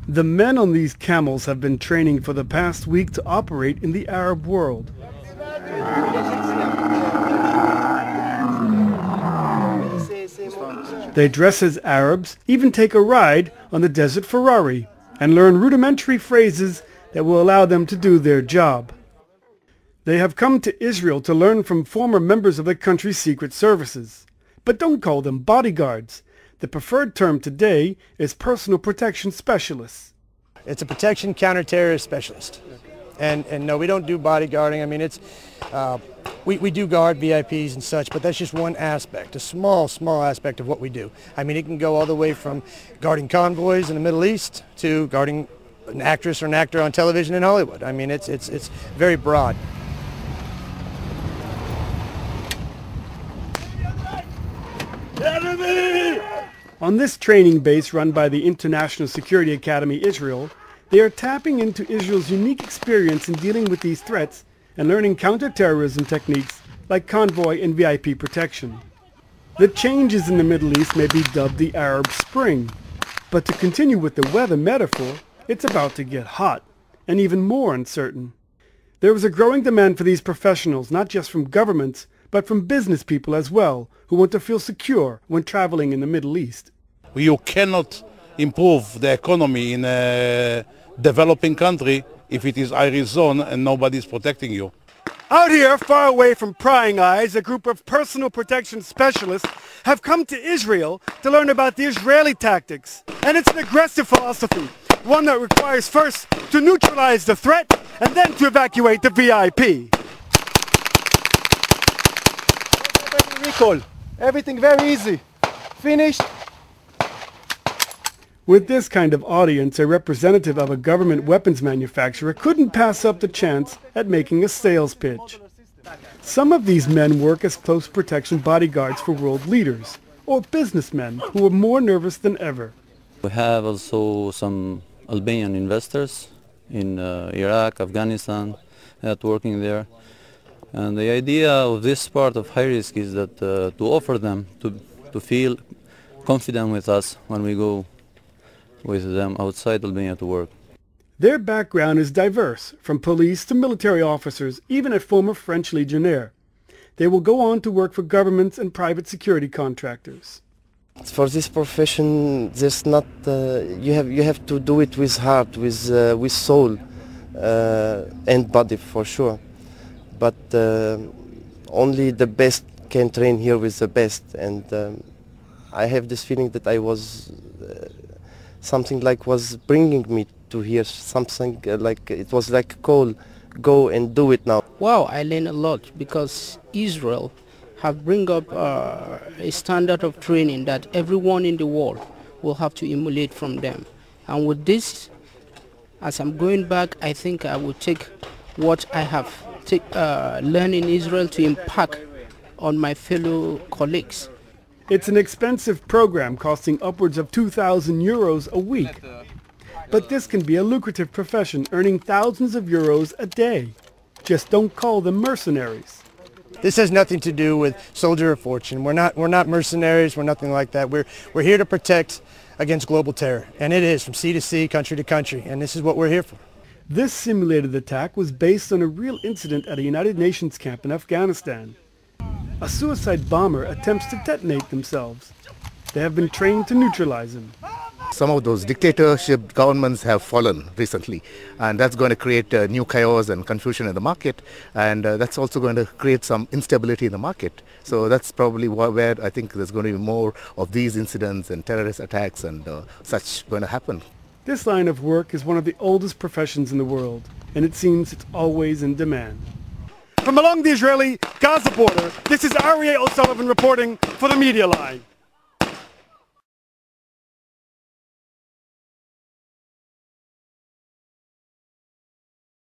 The men on these camels have been training for the past week to operate in the Arab world. They dress as Arabs, even take a ride on the desert Ferrari, and learn rudimentary phrases that will allow them to do their job. They have come to Israel to learn from former members of the country's secret services. But don't call them bodyguards. The preferred term today is personal protection specialists. It's a protection counterterrorist specialist. And no, we don't do bodyguarding. I mean, we do guard VIPs and such, but that's just one aspect, a small aspect of what we do. I mean, it can go all the way from guarding convoys in the Middle East to guarding an actress or an actor on television in Hollywood. I mean, it's very broad. On this training base run by the International Security Academy Israel, they are tapping into Israel's unique experience in dealing with these threats and learning counterterrorism techniques like convoy and VIP protection. The changes in the Middle East may be dubbed the Arab Spring, but to continue with the weather metaphor, it's about to get hot and even more uncertain. There is a growing demand for these professionals, not just from governments, but from business people as well, who want to feel secure when traveling in the Middle East. You cannot improve the economy in a developing country if it is Irish zone and nobody is protecting you. Out here, far away from prying eyes, a group of personal protection specialists have come to Israel to learn about the Israeli tactics. And it's an aggressive philosophy, one that requires first to neutralize the threat and then to evacuate the VIP. Recall. Everything very easy. Finished. With this kind of audience, a representative of a government weapons manufacturer couldn't pass up the chance at making a sales pitch. Some of these men work as close protection bodyguards for world leaders, or businessmen who are more nervous than ever. We have also some Albanian investors in Iraq, Afghanistan, that working there. And the idea of this part of high risk is that to offer them to feel confident with us when we go with them outside Albania to work. Their background is diverse, from police to military officers, even a former French legionnaire. They will go on to work for governments and private security contractors. For this profession, there's not you have to do it with heart, with soul and body for sure. But only the best can train here with the best, and I have this feeling that I was something like was bringing me to here, something like it was like a call, go and do it now. Wow, I learned a lot because Israel have bring up a standard of training that everyone in the world will have to emulate from them. And with this, as I'm going back, I think I will take what I have learned in Israel to impact on my fellow colleagues. It's an expensive program costing upwards of 2,000 euros a week. But this can be a lucrative profession, earning thousands of euros a day. Just don't call them mercenaries. This has nothing to do with soldier of fortune. We're not mercenaries. We're nothing like that. We're here to protect against global terror, and it is from sea to sea, country to country, and this is what we're here for. This simulated attack was based on a real incident at a United Nations camp in Afghanistan. A suicide bomber attempts to detonate themselves. They have been trained to neutralize him. Some of those dictatorship governments have fallen recently, and that's going to create new chaos and confusion in the market, and that's also going to create some instability in the market. So that's probably where I think there's going to be more of these incidents and terrorist attacks and such going to happen. This line of work is one of the oldest professions in the world, and it seems it's always in demand. From along the Israeli-Gaza border, this is Aryeh O'Sullivan reporting for the Media Line.